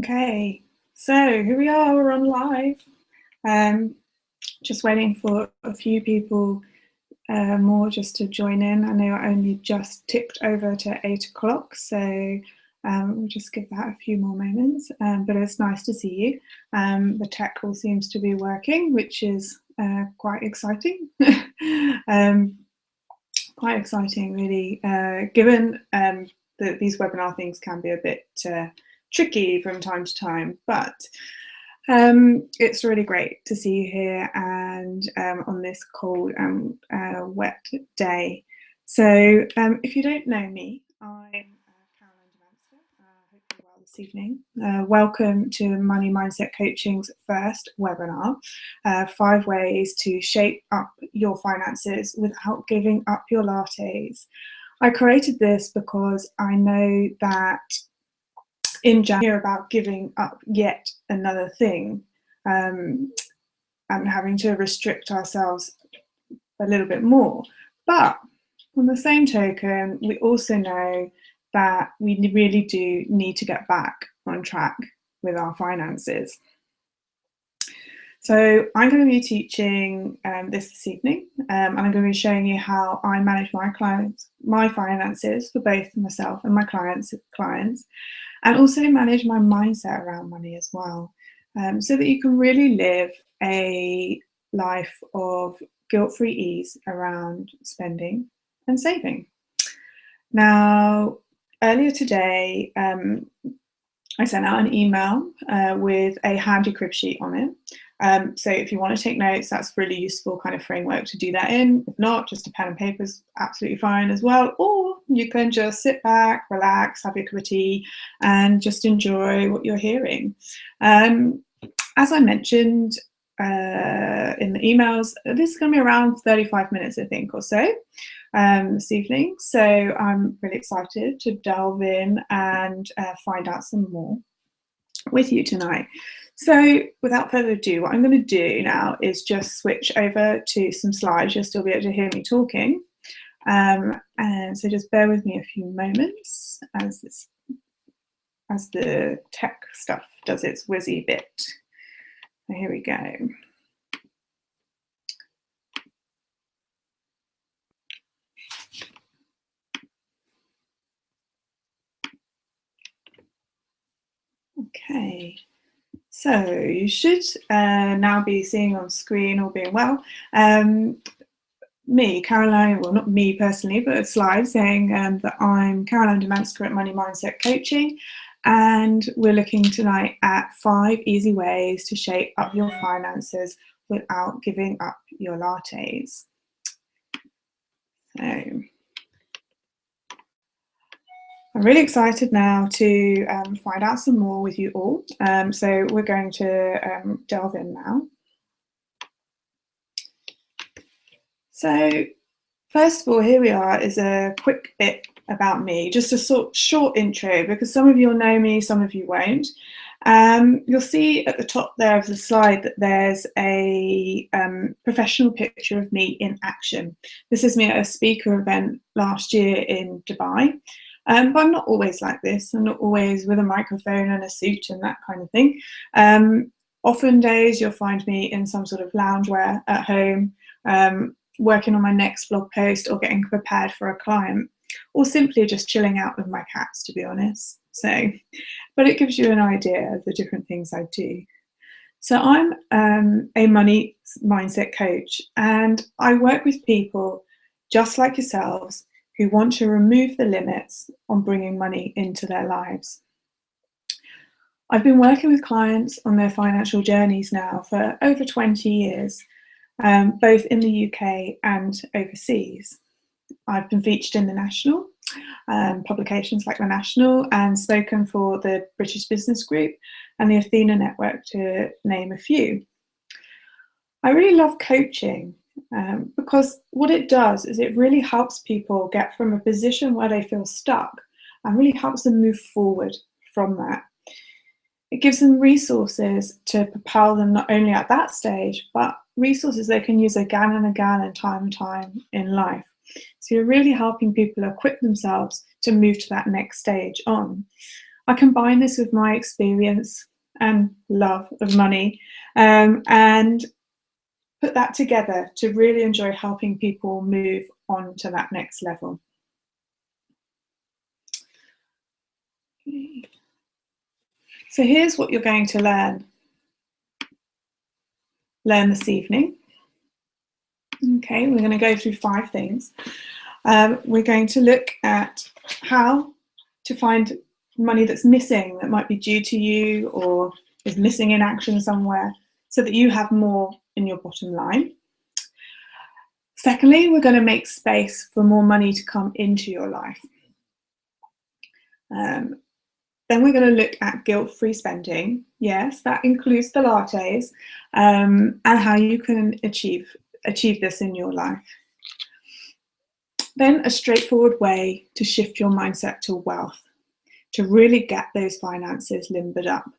Okay, so here we are, we're on live. Just waiting for a few people more just to join in. I know I only just ticked over to 8 o'clock, so we'll just give that a few more moments, but it's nice to see you. The tech all seems to be working, which is quite exciting. Quite exciting, really, given that these webinar things can be a bit tricky from time to time, but it's really great to see you here and on this cold and wet day. So if you don't know me, I'm Caroline Domanska. Hope you're well this evening. Welcome to Money Mindset Coaching's first webinar, 5 ways to shape up your finances without giving up your lattes. I created this because I know that in January about giving up yet another thing and having to restrict ourselves a little bit more. But on the same token, we also know that we really do need to get back on track with our finances. So I'm going to be teaching this evening, and I'm going to be showing you how I manage my finances for both myself and my clients, and also manage my mindset around money as well, so that you can really live a life of guilt-free ease around spending and saving. Now, earlier today, I sent out an email with a handy crib sheet on it. So if you want to take notes, that's really useful kind of framework to do that in. If not, just a pen and paper is absolutely fine as well. Or you can just sit back, relax, have your cup of tea, and just enjoy what you're hearing. As I mentioned in the emails, this is going to be around 35 minutes, I think, or so this evening. So I'm really excited to delve in and find out some more with you tonight. So without further ado, what I'm going to do now is just switch over to some slides. You'll still be able to hear me talking. And so just bear with me a few moments as the tech stuff does its whizzy bit. So here we go. Okay. So you should now be seeing on screen, all being well, me, Caroline, well, not me personally, but a slide saying that I'm Caroline Domanska at Money Mindset Coaching, and we're looking tonight at 5 easy ways to shape up your finances without giving up your lattes. So I'm really excited now to find out some more with you all. So we're going to delve in now. So first of all, here we are is a quick bit about me, just a short intro, because some of you will know me, some of you won't. You'll see at the top there of the slide that there's a professional picture of me in action. This is me at a speaker event last year in Dubai. But I'm not always like this. I'm not always with a microphone and a suit and that kind of thing. Often days you'll find me in some sort of loungewear at home, working on my next blog post or getting prepared for a client, or simply just chilling out with my cats, to be honest. So, but it gives you an idea of the different things I do. So I'm a money mindset coach, and I work with people just like yourselves who want to remove the limits on bringing money into their lives. I've been working with clients on their financial journeys now for over 20 years, both in the UK and overseas. I've been featured in the National, publications like the National, and spoken for the British Business Group and the Athena Network, to name a few. I really love coaching because what it does is it really helps people get from a position where they feel stuck and really helps them move forward from that. It gives them resources to propel them not only at that stage, but resources they can use again and again and time in life. So you're really helping people equip themselves to move to that next stage on. I combine this with my experience and love of money, and put that together to really enjoy helping people move on to that next level. So here's what you're going to learn this evening. Okay, we're going to go through 5 things. We're going to look at how to find money that's missing, that might be due to you or is missing in action somewhere, so that you have more in your bottom line. Secondly, we're going to make space for more money to come into your life. Then we're going to look at guilt-free spending. Yes, that includes the lattes, and how you can achieve this in your life. Then a straightforward way to shift your mindset to wealth, to really get those finances limbered up.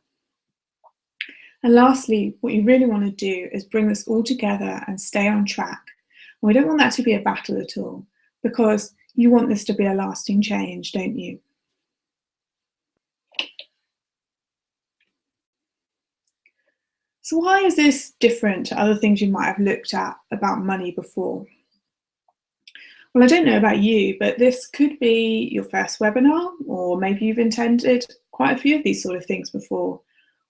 And lastly, what you really want to do is bring this all together and stay on track. And we don't want that to be a battle at all, because you want this to be a lasting change, don't you? So why is this different to other things you might have looked at about money before? Well, I don't know about you, but this could be your first webinar, or maybe you've attended quite a few of these sort of things before.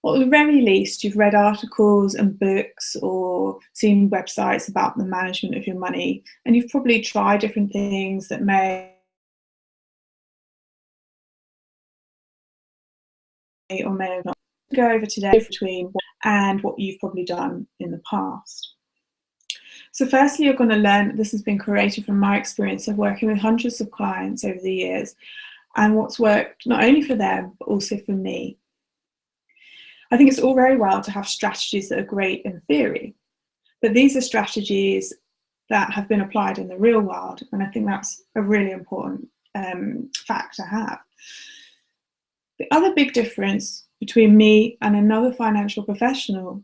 Or at the very least, you've read articles and books or seen websites about the management of your money, and you've probably tried different things that may or may not go over today between and what you've probably done in the past. So firstly, you're going to learn that this has been created from my experience of working with hundreds of clients over the years, and what's worked not only for them, but also for me. I think it's all very well to have strategies that are great in theory, but these are strategies that have been applied in the real world, and I think that's a really important fact to have. The other big difference between me and another financial professional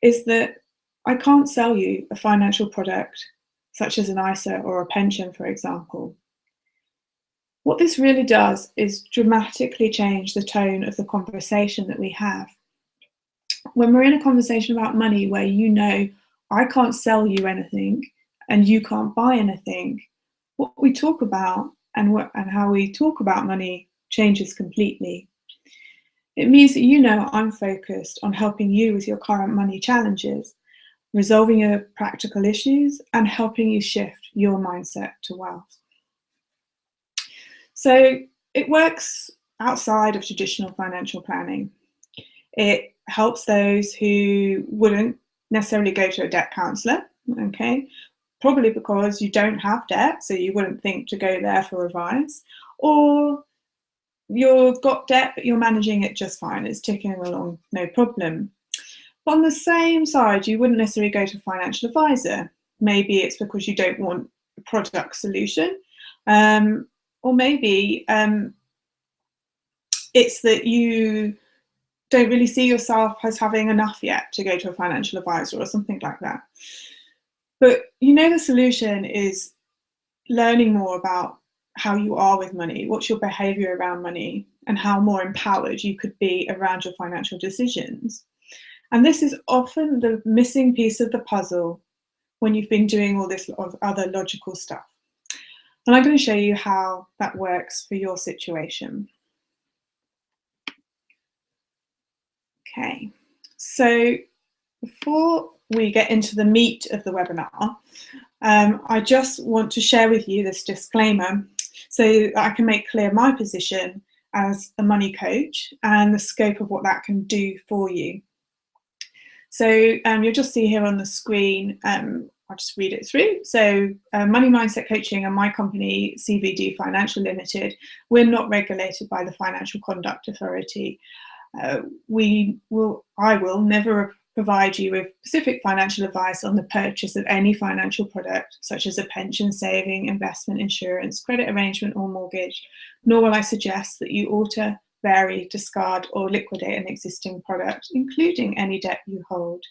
is that I can't sell you a financial product such as an ISA or a pension, for example. What this really does is dramatically change the tone of the conversation that we have. When we're in a conversation about money where you know I can't sell you anything and you can't buy anything, what we talk about and how we talk about money changes completely. It means that you know I'm focused on helping you with your current money challenges, resolving your practical issues, and helping you shift your mindset to wealth. So it works outside of traditional financial planning. It helps those who wouldn't necessarily go to a debt counsellor, okay? Probably because you don't have debt, so you wouldn't think to go there for advice, or you've got debt, but you're managing it just fine. It's ticking along, no problem. But on the same side, you wouldn't necessarily go to a financial advisor. Maybe it's because you don't want a product solution, or maybe it's that you don't really see yourself as having enough yet to go to a financial advisor or something like that. But you know the solution is learning more about how you are with money, what's your behavior around money, and how more empowered you could be around your financial decisions. And this is often the missing piece of the puzzle when you've been doing all this other logical stuff. And I'm going to show you how that works for your situation. Okay, so before we get into the meat of the webinar, I just want to share with you this disclaimer so that I can make clear my position as a money coach and the scope of what that can do for you. So you'll just see here on the screen, I'll just read it through. So Money Mindset Coaching and my company, CVD Financial Limited, we're not regulated by the Financial Conduct Authority. I will never provide you with specific financial advice on the purchase of any financial product, such as a pension, saving, investment, insurance, credit arrangement, or mortgage, nor will I suggest that you alter, vary, discard, or liquidate an existing product, including any debt you hold.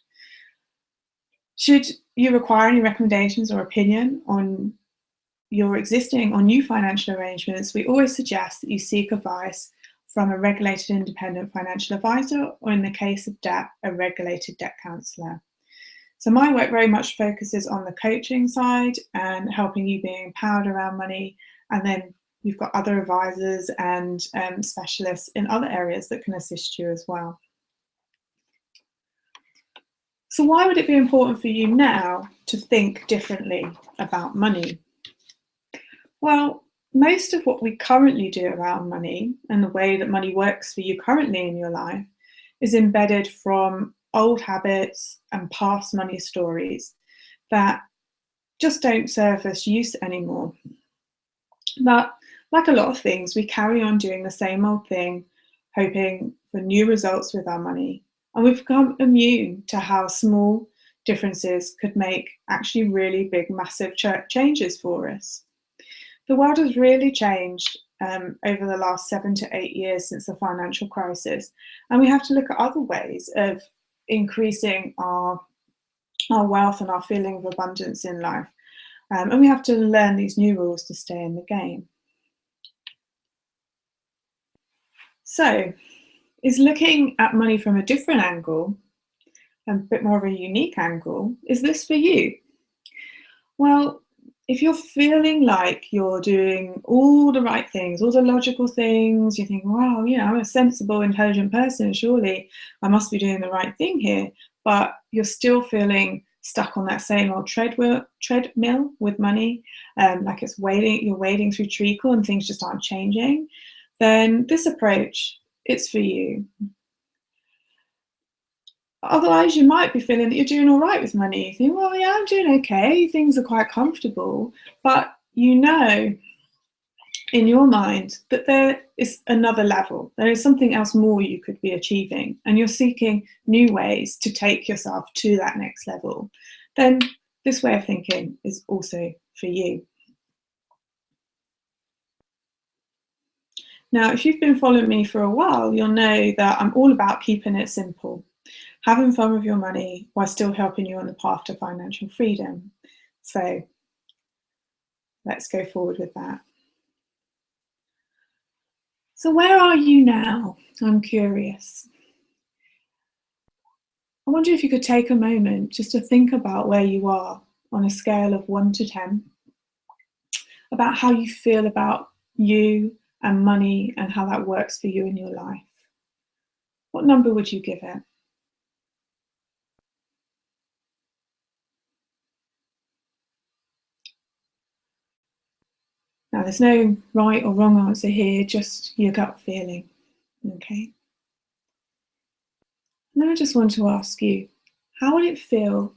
Should you require any recommendations or opinion on your existing or new financial arrangements, we always suggest that you seek advice from a regulated independent financial advisor, or in the case of debt, a regulated debt counsellor. So my work very much focuses on the coaching side and helping you be empowered around money. And then you've got other advisors and specialists in other areas that can assist you as well. So why would it be important for you now to think differently about money? Well, most of what we currently do around money and the way that money works for you currently in your life is embedded from old habits and past money stories that just don't serve us use anymore. But like a lot of things, we carry on doing the same old thing, hoping for new results with our money. And we've become immune to how small differences could make actually really big, massive changes for us. The world has really changed over the last 7 to 8 years since the financial crisis. And we have to look at other ways of increasing our wealth and our feeling of abundance in life. And we have to learn these new rules to stay in the game. So, is looking at money from a different angle, a bit more of a unique angle, is this for you? Well, if you're feeling like you're doing all the right things, all the logical things, you think, wow, I'm a sensible, intelligent person, surely I must be doing the right thing here, but you're still feeling stuck on that same old treadmill with money, like you're wading through treacle and things just aren't changing, then this approach, it's for you. Otherwise, you might be feeling that you're doing all right with money. You think, well, yeah, I'm doing okay. Things are quite comfortable. But you know in your mind that there is another level. There is something else more you could be achieving. And you're seeking new ways to take yourself to that next level. Then this way of thinking is also for you. Now, if you've been following me for a while, you'll know that I'm all about keeping it simple. Having fun with your money while still helping you on the path to financial freedom. So let's go forward with that. So where are you now? I'm curious. I wonder if you could take a moment just to think about where you are on a scale of 1 to 10, about how you feel about you and money and how that works for you in your life. What number would you give it? Now, there's no right or wrong answer here, just your gut feeling, okay? Now I just want to ask you, how would it feel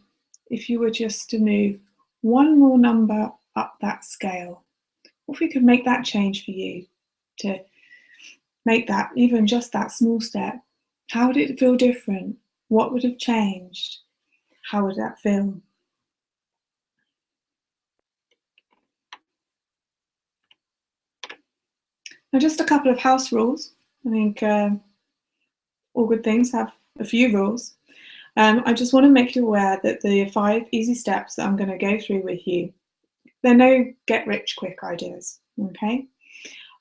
if you were just to move one more number up that scale? What if we could make that change for you, to make that, even just that small step? How would it feel different? What would have changed? How would that feel? Now, just a couple of house rules. I think all good things have a few rules. I just want to make you aware that the 5 easy steps that I'm going to go through with you, they're no get-rich-quick ideas, okay?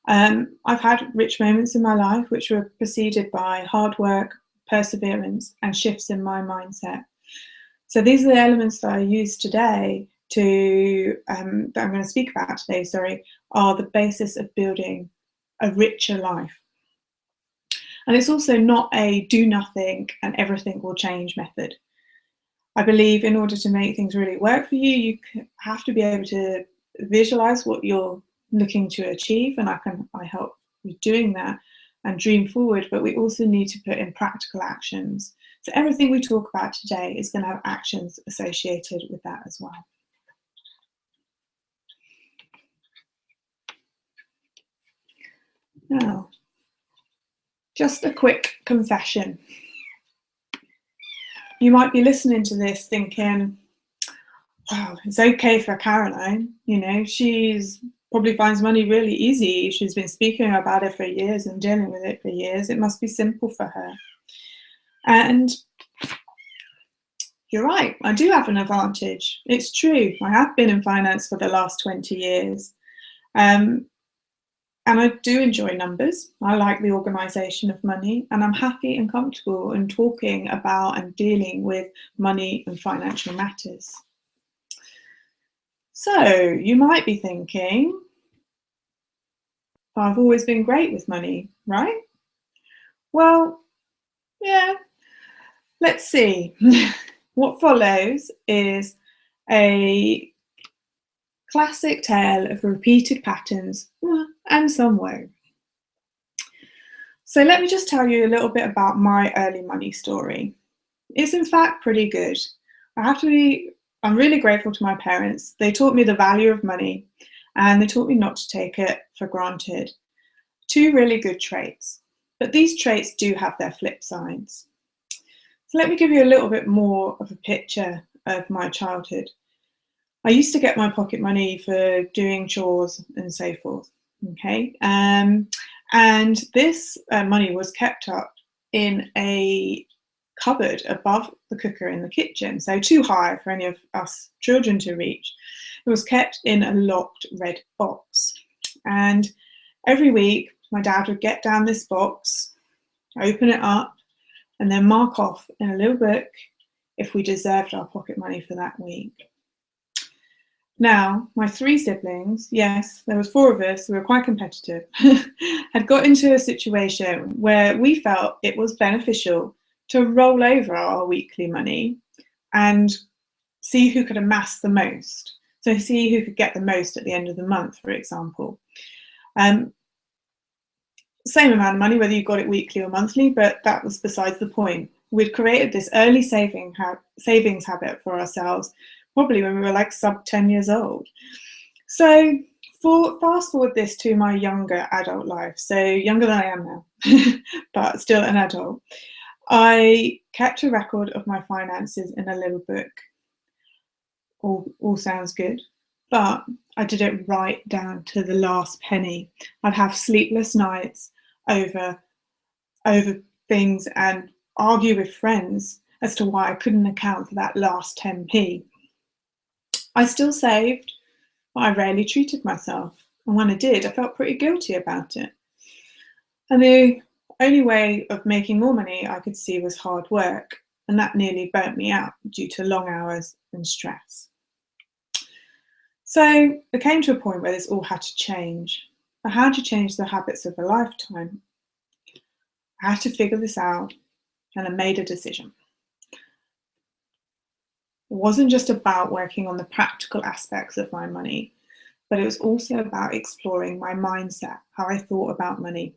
I've had rich moments in my life which were preceded by hard work, perseverance, and shifts in my mindset. So these are the elements that I use today that I'm going to speak about today, are the basis of building a richer life. And it's also not a do nothing and everything will change method. I believe in order to make things really work for you, you have to be able to visualize what you're looking to achieve, and I help with doing that and dream forward, but we also need to put in practical actions. So everything we talk about today is going to have actions associated with that as well. Now, just a quick confession. You might be listening to this thinking, wow, it's okay for Caroline. She's probably finds money really easy. She's been speaking about it for years and dealing with it for years. It must be simple for her. And you're right, I do have an advantage. It's true, I have been in finance for the last 20 years. And I do enjoy numbers. I like the organisation of money, and I'm happy and comfortable in talking about and dealing with money and financial matters. So you might be thinking, I've always been great with money, right? Well, yeah, let's see. What follows is a classic tale of repeated patterns and some woe. So let me just tell you a little bit about my early money story. It's in fact pretty good. I'm really grateful to my parents. They taught me the value of money and they taught me not to take it for granted. Two really good traits, but these traits do have their flip sides. So let me give you a little bit more of a picture of my childhood. I used to get my pocket money for doing chores and so forth, okay? And this money was kept up in a cupboard above the cooker in the kitchen, so too high for any of us children to reach. It was kept in a locked red box. And every week, my dad would get down this box, open it up, and then mark off in a little book if we deserved our pocket money for that week. Now, my three siblings, yes, there was four of us, we were quite competitive, had got into a situation where we felt it was beneficial to roll over our weekly money and see who could amass the most. So see who could get the most at the end of the month, for example. Same amount of money, whether you got it weekly or monthly, but that was besides the point. We'd created this early savings habit for ourselves, probably when we were like sub 10 years old. So fast forward this to my younger adult life, so younger than I am now, but still an adult. I kept a record of my finances in a little book. All sounds good, but I did it right down to the last penny. I'd have sleepless nights over things and argue with friends as to why I couldn't account for that last 10p. I still saved, but I rarely treated myself. And when I did, I felt pretty guilty about it. And the only way of making more money I could see was hard work, and that nearly burnt me out due to long hours and stress. So it came to a point where this all had to change. But how do you change the habits of a lifetime? I had to figure this out, and I made a decision. It wasn't just about working on the practical aspects of my money, but it was also about exploring my mindset, how I thought about money,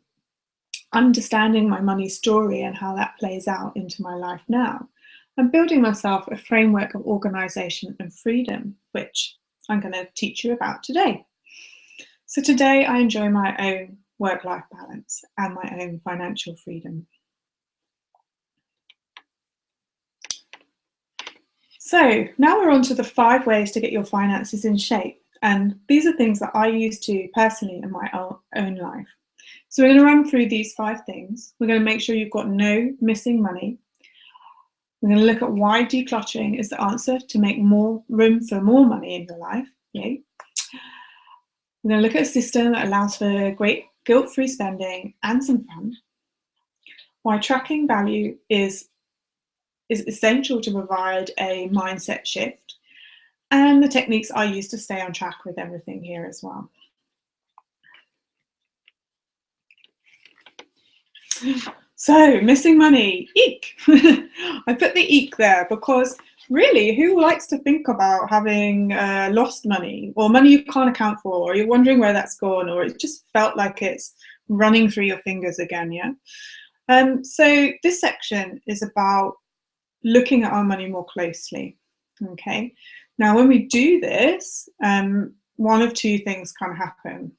understanding my money story and how that plays out into my life now, and building myself a framework of organisation and freedom, which I'm going to teach you about today. So today I enjoy my own work-life balance and my own financial freedom. So now we're on to the 5 ways to get your finances in shape. And these are things that I use to personally in my own life. So we're going to run through these 5 things. We're going to make sure you've got no missing money. We're going to look at why decluttering is the answer to make more room for more money in your life. Yay. We're going to look at a system that allows for great guilt-free spending and some fun. Why tracking value is essential to provide a mindset shift, and the techniques I use to stay on track with everything here as well. So, missing money, eek. I put the eek there because really, who likes to think about having lost money or money you can't account for, or you're wondering where that's gone, or it just felt like it's running through your fingers again, yeah? So this section is about looking at our money more closely, okay? Now, when we do this, one of 2 things can happen.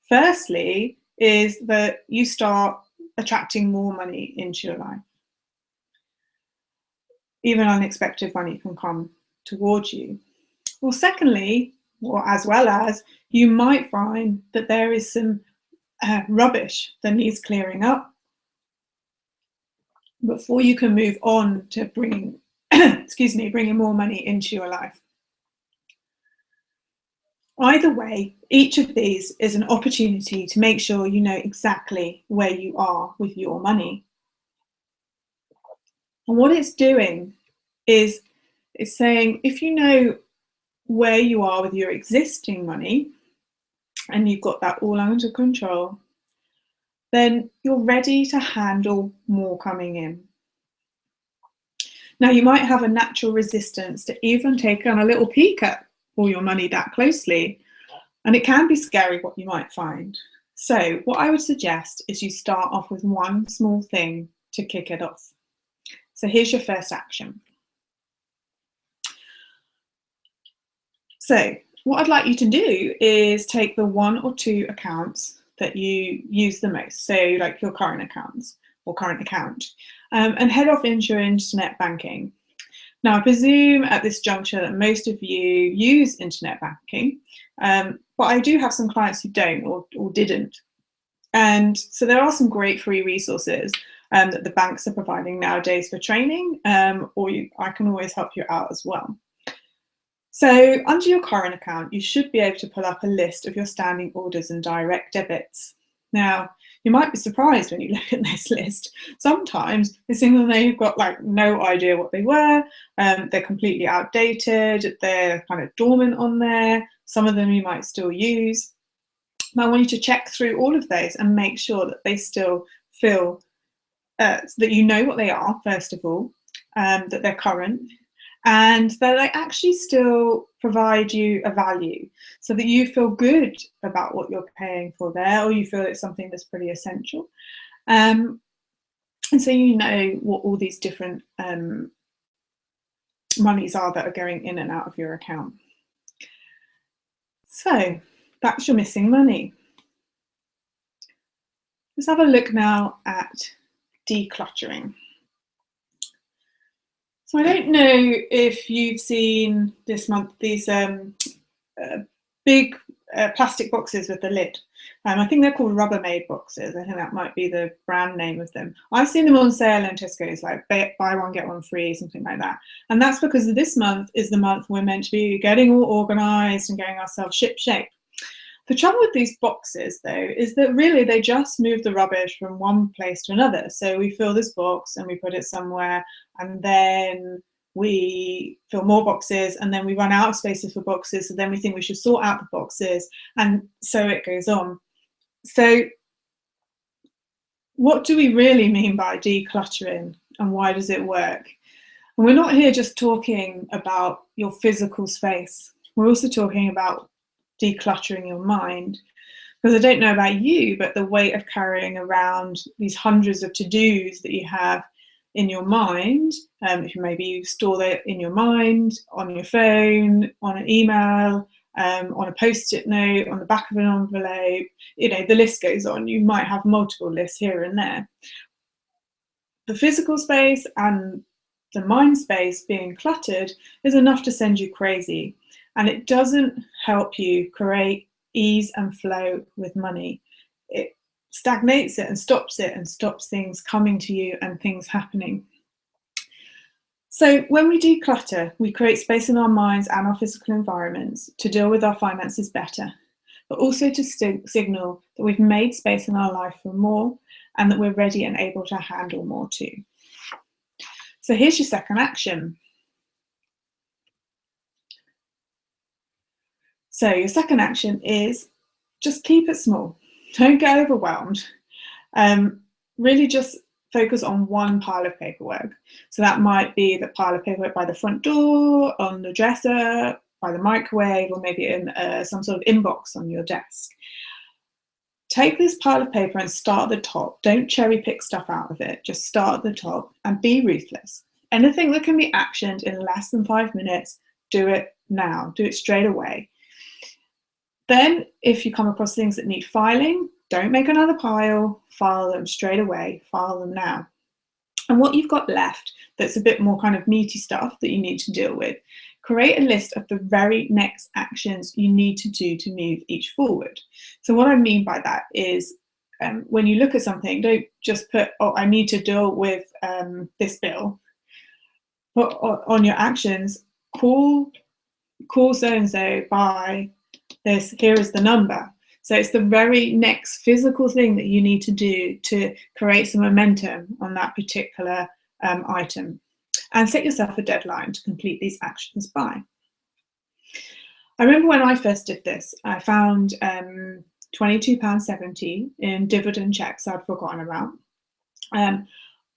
Firstly, is that you start attracting more money into your life. Even unexpected money can come towards you. Or secondly, or as well as, you might find that there is some rubbish that needs clearing up before you can move on to bringing, bringing more money into your life. Either way, each of these is an opportunity to make sure you know exactly where you are with your money. And what it's doing is it's saying, if you know where you are with your existing money and you've got that all under control, then you're ready to handle more coming in. Now, you might have a natural resistance to even take on a little peek at all your money that closely, and it can be scary what you might find. So what I would suggest is you start off with one small thing to kick it off. So here's your first action. So what I'd like you to do is take the 1 or 2 accounts that you use the most, so like your current accounts or current account, and head off into your internet banking. Now, I presume at this juncture that most of you use internet banking, but I do have some clients who don't or didn't. And so there are some great free resources that the banks are providing nowadays for training, or I can always help you out as well. So under your current account, you should be able to pull up a list of your standing orders and direct debits. Now, you might be surprised when you look at this list. Sometimes they seem that they've got like no idea what they were. They're completely outdated. They're kind of dormant on there. Some of them you might still use. And I want you to check through all of those and make sure that they still feel that you know what they are, first of all, that they're current, and that they actually still provide you a value so that you feel good about what you're paying for there, or you feel it's something that's pretty essential. And so you know what all these different monies are that are going in and out of your account. So that's your missing money. Let's have a look now at decluttering. So I don't know if you've seen this month these big plastic boxes with the lid. I think they're called Rubbermaid boxes. I think that might be the brand name of them. I've seen them on sale in Tesco's, like buy one, get one free, something like that. And that's because this month is the month we're meant to be getting all organised and getting ourselves ship-shape. The trouble with these boxes, though, is that really they just move the rubbish from one place to another. So we fill this box and we put it somewhere, and then we fill more boxes, and then we run out of spaces for boxes. So then we think we should sort out the boxes, and so it goes on. So what do we really mean by decluttering, and why does it work? And we're not here just talking about your physical space. We're also talking about decluttering your mind, because I don't know about you, but the weight of carrying around these hundreds of to-dos that you have in your mind, if maybe you store that in your mind, on your phone, on an email, on a post-it note, on the back of an envelope, you know, the list goes on. You might have multiple lists here and there. The physical space and the mind space being cluttered is enough to send you crazy. And it doesn't help you create ease and flow with money. It stagnates it and stops things coming to you and things happening. So when we declutter, we create space in our minds and our physical environments to deal with our finances better, but also to signal that we've made space in our life for more and that we're ready and able to handle more too. So here's your second action. So your second action is just keep it small. Don't get overwhelmed. Really just focus on one pile of paperwork. So that might be the pile of paperwork by the front door, on the dresser, by the microwave, or maybe in some sort of inbox on your desk. Take this pile of paper and start at the top. Don't cherry pick stuff out of it. Just start at the top and be ruthless. Anything that can be actioned in less than 5 minutes, do it now. Do it straight away. Then, if you come across things that need filing, don't make another pile, file them straight away, file them now. And what you've got left that's a bit more kind of meaty stuff that you need to deal with, create a list of the very next actions you need to do to move each forward. So what I mean by that is when you look at something, don't just put, oh, I need to deal with this bill. But on your actions, call so-and-so by here is the number. So it's the very next physical thing that you need to do to create some momentum on that particular item, and set yourself a deadline to complete these actions by. I remember when I first did this, I found £22.70 in dividend checks I'd forgotten about.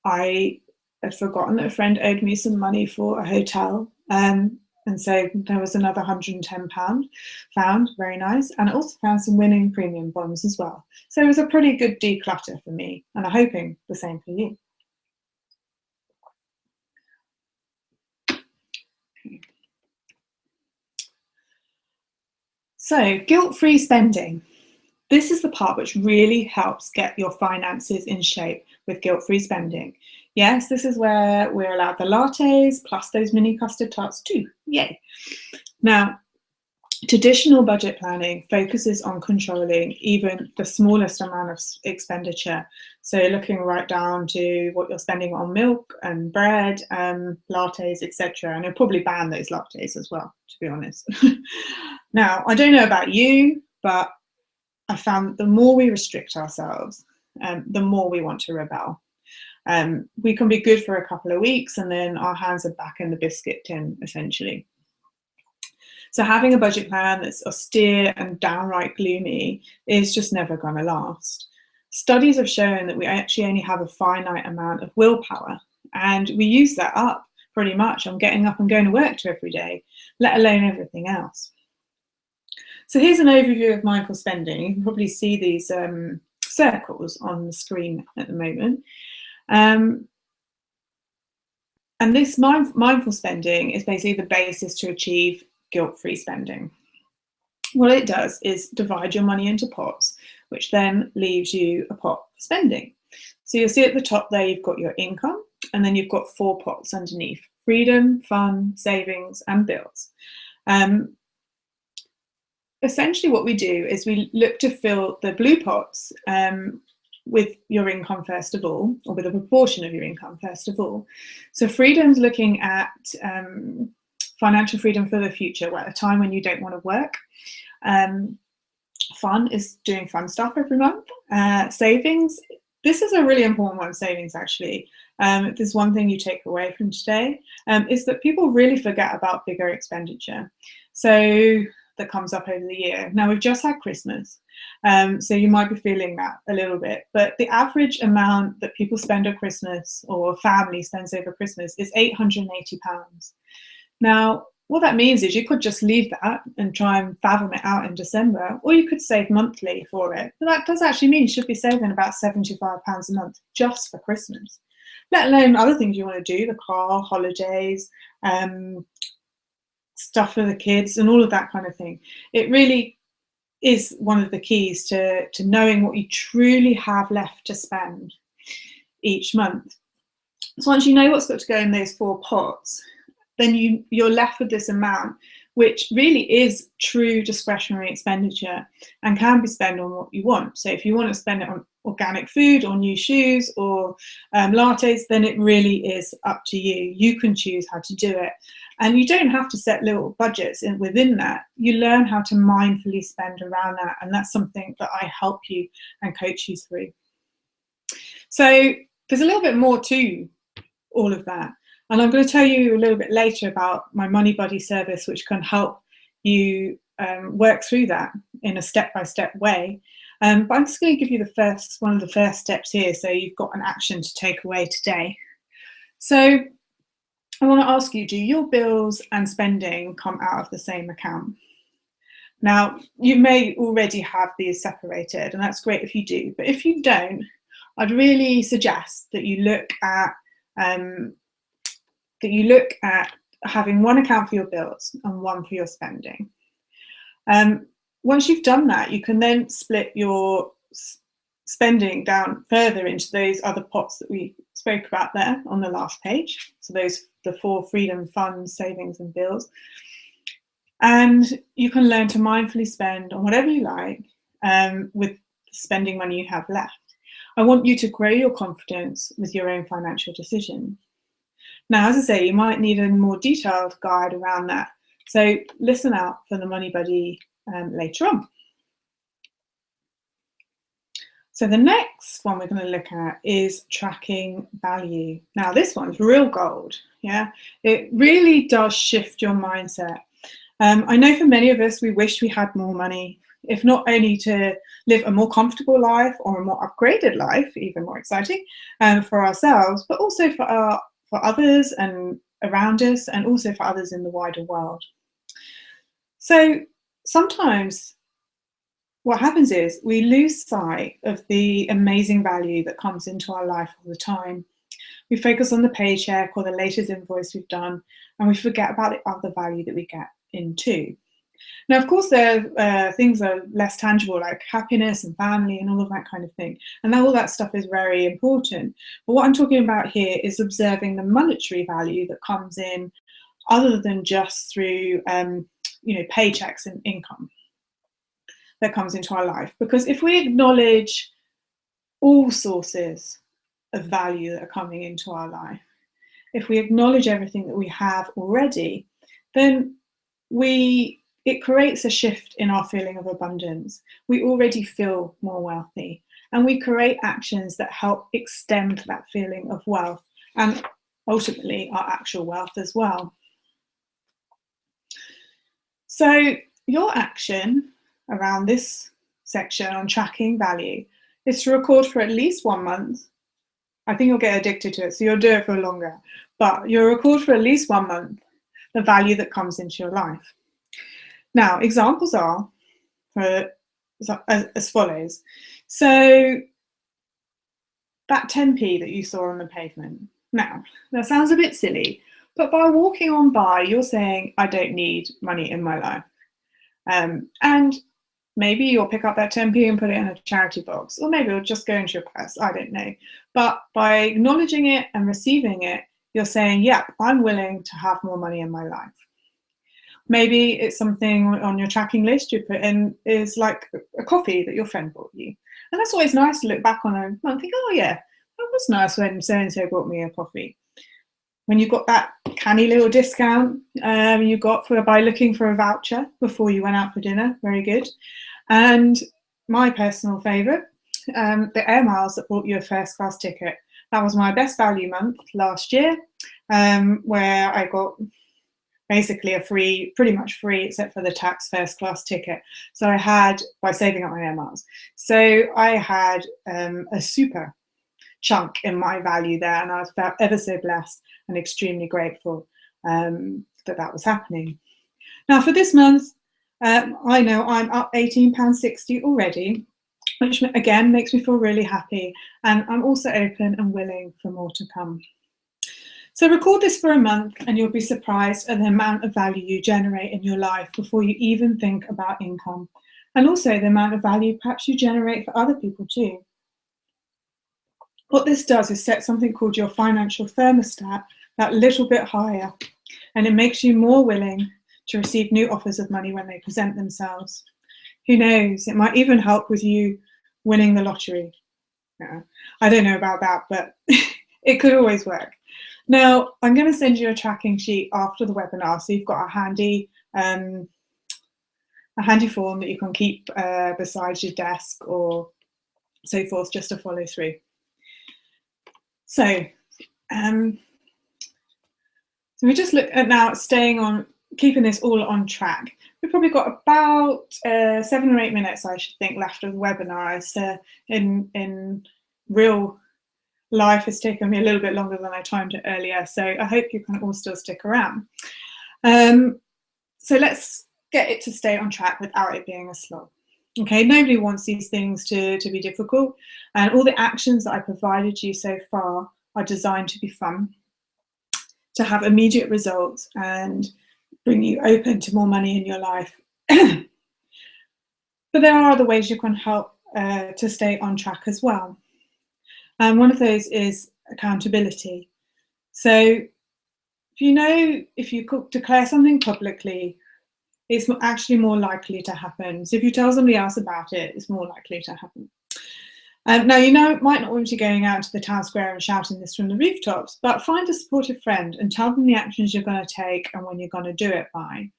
I had forgotten that a friend owed me some money for a hotel, and so there was another £110 found, very nice. And I also found some winning premium bonds as well. So it was a pretty good declutter for me, and I'm hoping the same for you. Okay. So guilt-free spending. This is the part which really helps get your finances in shape with guilt-free spending. Yes, this is where we're allowed the lattes plus those mini custard tarts too. Yay. Now, traditional budget planning focuses on controlling even the smallest amount of expenditure. So looking right down to what you're spending on milk and bread, lattes, etc. And you'll probably ban those lattes as well, to be honest. Now, I don't know about you, but I found the more we restrict ourselves, the more we want to rebel. We can be good for a couple of weeks and then our hands are back in the biscuit tin, essentially. So having a budget plan that's austere and downright gloomy is just never going to last. Studies have shown that we actually only have a finite amount of willpower, and we use that up pretty much on getting up and going to work every day, let alone everything else. So here's an overview of mindful spending. You can probably see these circles on the screen at the moment. And this mindful spending is basically the basis to achieve guilt-free spending. What it does is divide your money into pots, which then leaves you a pot for spending. So you'll see at the top there, you've got your income, and then you've got 4 pots underneath: freedom, fun, savings, and bills. Essentially what we do is we look to fill the blue pots with your income first of all, or with a proportion of your income first of all. So freedom's looking at financial freedom for the future, at a time when you don't want to work. Fun is doing fun stuff every month. Savings, this is a really important one, savings actually. There's one thing you take away from today, is that people really forget about bigger expenditure. So that comes up over the year. Now we've just had Christmas, so you might be feeling that a little bit, but the average amount that people spend on Christmas, or a family spends over Christmas, is £880. Now, what that means is you could just leave that and try and fathom it out in December, or you could save monthly for it. But that does actually mean you should be saving about £75 a month just for Christmas, let alone other things you want to do, the car, holidays, stuff for the kids and all of that kind of thing. It really is one of the keys to knowing what you truly have left to spend each month. So once you know what's got to go in those 4 pots, then you're left with this amount, which really is true discretionary expenditure and can be spent on what you want. So if you want to spend it on organic food or new shoes or lattes, then it really is up to you. You can choose how to do it. And you don't have to set little budgets within that. You learn how to mindfully spend around that. And that's something that I help you and coach you through. So there's a little bit more to all of that. And I'm going to tell you a little bit later about my Money Buddy service, which can help you work through that in a step-by-step way. But I'm just going to give you one of the first steps here, so you've got an action to take away today. So I want to ask you, do your bills and spending come out of the same account? Now, you may already have these separated, and that's great if you do. But if you don't, I'd really suggest that you look at having one account for your bills and one for your spending. Once you've done that, you can then split your spending down further into those other pots that we spoke about there on the last page. So the 4 freedom, fun, savings, and bills. And you can learn to mindfully spend on whatever you like with spending money you have left. I want you to grow your confidence with your own financial decisions. Now, as I say, you might need a more detailed guide around that. So listen out for the Money Buddy later on. So the next one we're going to look at is tracking value. Now this one's real gold. Yeah, it really does shift your mindset. I know for many of us, we wish we had more money, if not only to live a more comfortable life or a more upgraded life, even more exciting, for ourselves, but also for others and around us, and also for others in the wider world. So sometimes what happens is we lose sight of the amazing value that comes into our life all the time. We focus on the paycheck or the latest invoice we've done, and we forget about the other value that we get in too. Now, of course, there are things that are less tangible, like happiness and family and all of that kind of thing. And all that stuff is very important. But what I'm talking about here is observing the monetary value that comes in other than just through paychecks and income that comes into our life. Because if we acknowledge all sources of value that are coming into our life, if we acknowledge everything that we have already, then it creates a shift in our feeling of abundance. We already feel more wealthy, and we create actions that help extend that feeling of wealth and ultimately our actual wealth as well. So your action around this section on tracking value is to record for at least 1 month. I think you'll get addicted to it, so you'll do it for longer, but you'll record for at least 1 month the value that comes into your life. Now, examples are as follows. So that 10p that you saw on the pavement. Now, that sounds a bit silly, but by walking on by, you're saying, I don't need money in my life. And maybe you'll pick up that 10p and put it in a charity box, or maybe it'll just go into your purse, I don't know. But by acknowledging it and receiving it, you're saying, yeah, I'm willing to have more money in my life. Maybe it's something on your tracking list you put in is like a coffee that your friend bought you. And that's always nice to look back on and think, oh yeah, that was nice when so-and-so bought me a coffee. When you got that canny little discount you got by looking for a voucher before you went out for dinner, very good. And my personal favourite, the air miles that bought you a first class ticket. That was my best value month last year, where I got basically a pretty much free, except for the tax first class ticket. So I had, by saving up my air miles, so I had a super chunk in my value there, and I was ever so blessed and extremely grateful that was happening. Now for this month, I know I'm up £18.60 already, which again makes me feel really happy, and I'm also open and willing for more to come. So record this for a month and you'll be surprised at the amount of value you generate in your life before you even think about income, and also the amount of value perhaps you generate for other people too. What this does is set something called your financial thermostat that little bit higher, and it makes you more willing to receive new offers of money when they present themselves. Who knows, it might even help with you winning the lottery. I don't know about that, but it could always work. Now, I'm going to send you a tracking sheet after the webinar, so you've got a handy form that you can keep beside your desk or so forth, just to follow through. So we just look at now keeping this all on track. We've probably got about 7 or 8 minutes, I should think, left of the webinar. So in real life, it's taken me a little bit longer than I timed it earlier. So I hope you can all still stick around. So let's get it to stay on track without it being a slog. Okay, nobody wants these things to be difficult, and all the actions that I provided you so far are designed to be fun, to have immediate results and bring you open to more money in your life. But there are other ways you can help to stay on track as well. And one of those is accountability. So if you declare something publicly, it's actually more likely to happen. So if you tell somebody else about it, it's more likely to happen. Now, it might not want you going out to the town square and shouting this from the rooftops, but find a supportive friend and tell them the actions you're going to take and when you're going to do it by.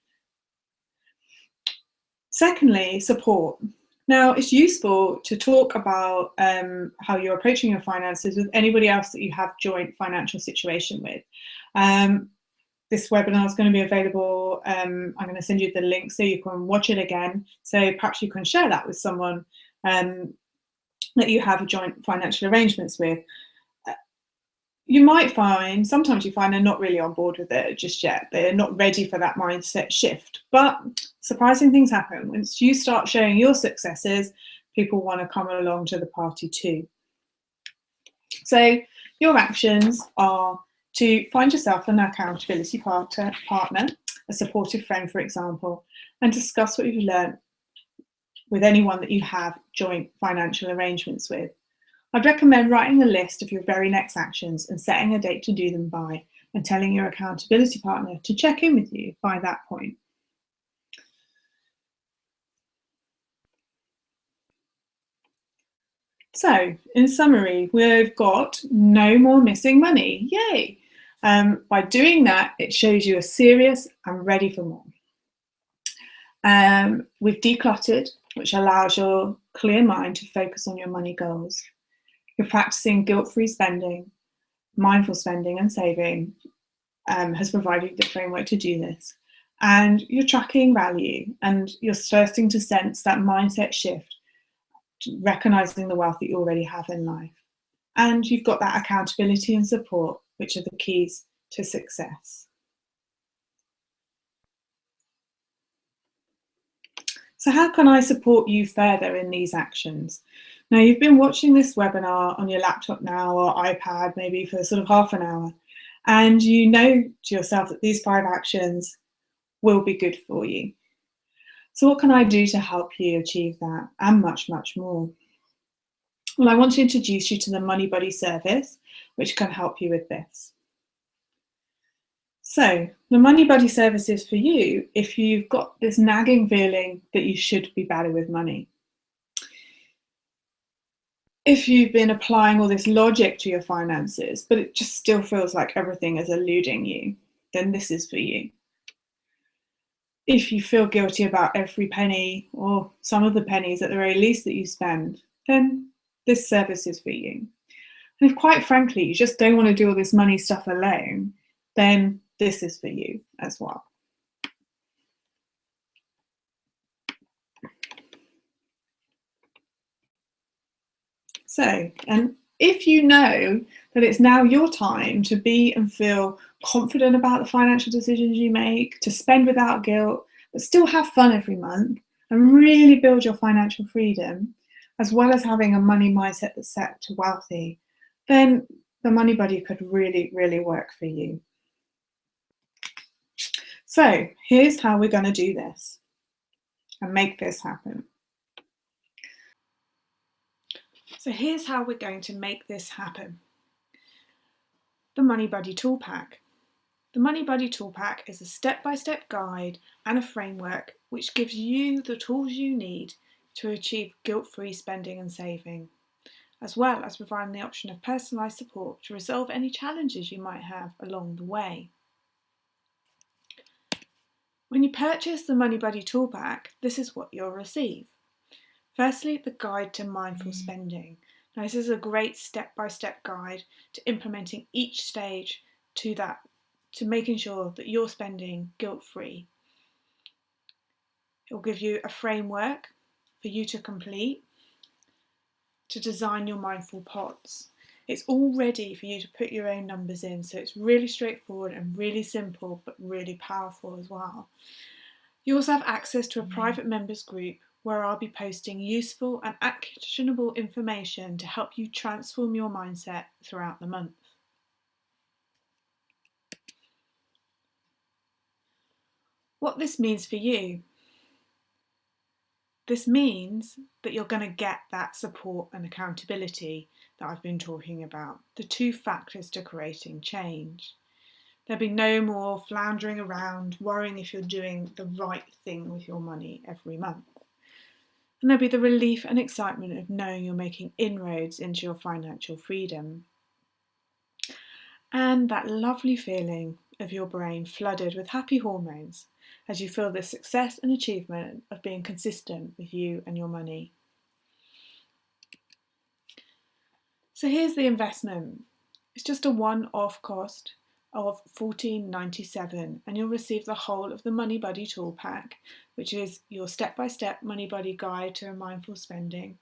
Secondly, support. Now, it's useful to talk about how you're approaching your finances with anybody else that you have joint financial situation with. This webinar is going to be available. I'm going to send you the link so you can watch it again. So perhaps you can share that with someone that you have joint financial arrangements with. You might find, sometimes you find they're not really on board with it just yet. They're not ready for that mindset shift. But surprising things happen. Once you start sharing your successes, people want to come along to the party too. So your actions are to find yourself an accountability partner, a supportive friend, for example, and discuss what you've learned with anyone that you have joint financial arrangements with. I'd recommend writing a list of your very next actions and setting a date to do them by, and telling your accountability partner to check in with you by that point. So, in summary, we've got no more missing money. Yay! By doing that, it shows you are serious and ready for more. We've decluttered, which allows your clear mind to focus on your money goals. You're practicing guilt-free spending, mindful spending and saving has provided the framework to do this. And you're tracking value and you're starting to sense that mindset shift, recognizing the wealth that you already have in life. And you've got that accountability and support, which are the keys to success. So how can I support you further in these actions? Now, you've been watching this webinar on your laptop now or iPad maybe for sort of half an hour, and you know to yourself that these 5 actions will be good for you. So what can I do to help you achieve that and much, much more? Well, I want to introduce you to the Money Buddy service, which can help you with this. So the Money Buddy service is for you if you've got this nagging feeling that you should be better with money. If you've been applying all this logic to your finances, but it just still feels like everything is eluding you, then this is for you. If you feel guilty about every penny or some of the pennies at the very least that you spend, then this service is for you. And if quite frankly, you just don't want to do all this money stuff alone, then this is for you as well. So, and if you know that it's now your time to be and feel confident about the financial decisions you make, to spend without guilt, but still have fun every month and really build your financial freedom, as well as having a money mindset that's set to wealthy, then the Money Buddy could really, really work for you. So here's how we're going to do this and make this happen. So here's how we're going to make this happen. The Money Buddy Tool Pack. The Money Buddy Tool Pack is a step-by-step guide and a framework which gives you the tools you need to achieve guilt-free spending and saving, as well as providing the option of personalised support to resolve any challenges you might have along the way. When you purchase the Money Buddy Tool Pack, this is what you'll receive. Firstly, the guide to mindful spending. Now, this is a great step-by-step guide to implementing each stage to making sure that you're spending guilt-free. It will give you a framework for you to complete to design your mindful pots. It's all ready for you to put your own numbers in, so it's really straightforward and really simple, but really powerful as well. You also have access to a private members group where I'll be posting useful and actionable information to help you transform your mindset throughout the month. What this means for you. This means that you're going to get that support and accountability that I've been talking about, the 2 factors to creating change. There'll be no more floundering around, worrying if you're doing the right thing with your money every month. And there'll be the relief and excitement of knowing you're making inroads into your financial freedom. And that lovely feeling of your brain flooded with happy hormones as you feel the success and achievement of being consistent with you and your money. So here's the investment. It's just a one-off cost of $14.97, and you'll receive the whole of the Money Buddy Tool Pack, which is your step-by-step Money Buddy guide to mindful spending,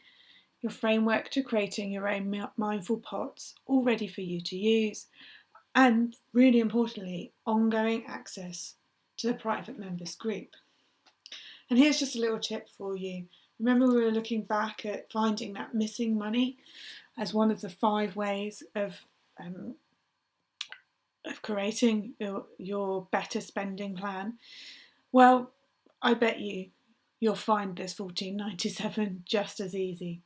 your framework to creating your own mindful pots, all ready for you to use, and really importantly, ongoing access to the private members group. And here's just a little tip for you. Remember, we were looking back at finding that missing money as one of the 5 ways of creating your better spending plan. Well, I bet you'll find this $14.97 just as easy.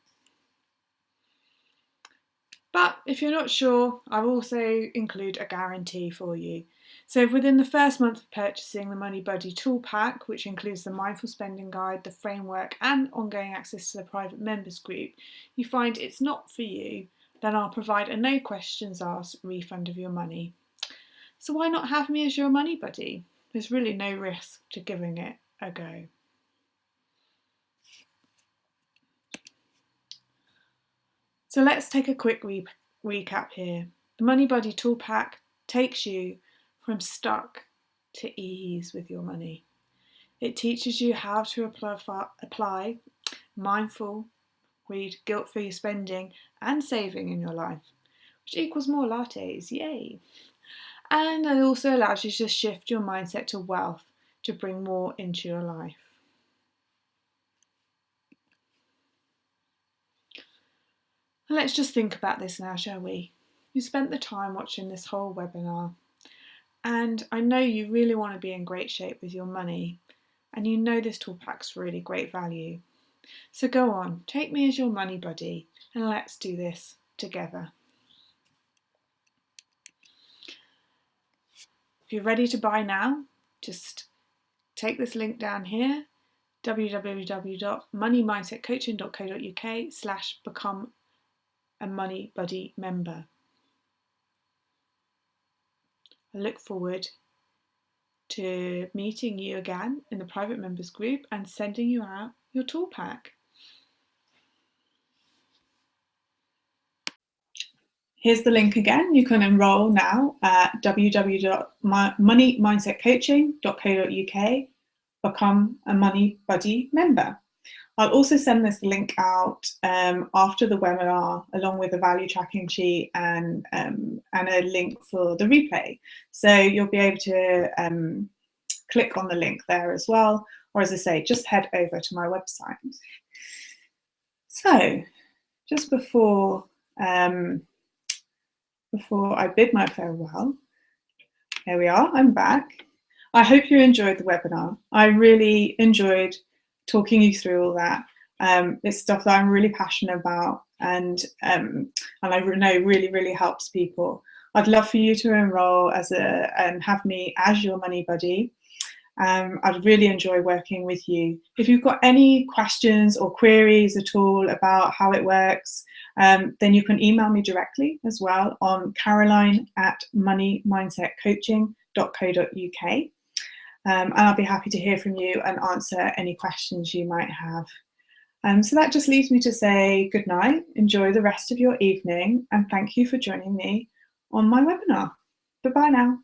But if you're not sure, I'll also include a guarantee for you. So if within the first month of purchasing the Money Buddy Tool Pack, which includes the Mindful Spending Guide, the framework and ongoing access to the private members group, you find it's not for you, then I'll provide a no questions asked refund of your money. So why not have me as your money buddy? There's really no risk to giving it a go. So let's take a quick recap here. The Money Buddy Tool Pack takes you from stuck to ease with your money. It teaches you how to apply mindful, guilt-free spending and saving in your life, which equals more lattes, yay! And it also allows you to shift your mindset to wealth to bring more into your life. And let's just think about this now, shall we? You spent the time watching this whole webinar, and I know you really want to be in great shape with your money, and you know this tool pack's really great value. So go on, take me as your money buddy, and let's do this together. If you're ready to buy now, just take this link down here, www.moneymindsetcoaching.co.uk/become a Money Buddy member. I look forward to meeting you again in the private members group and sending you out your tool pack. Here's the link again. You can enroll now at www.moneymindsetcoaching.co.uk, become a Money Buddy member. I'll also send this link out after the webinar, along with a value tracking sheet and a link for the replay. So you'll be able to click on the link there as well, or as I say, just head over to my website. So just before I bid my farewell, here we are, I'm back. I hope you enjoyed the webinar. I really enjoyed talking you through all that. It's stuff that I'm really passionate about, and I know really helps people. I'd love for you to enroll and have me as your money buddy. I'd really enjoy working with you. If you've got any questions or queries at all about how it works, then you can email me directly as well on caroline@moneymindsetcoaching.co.uk. And I'll be happy to hear from you and answer any questions you might have. So that just leaves me to say good night, enjoy the rest of your evening, and thank you for joining me on my webinar. Bye-bye now.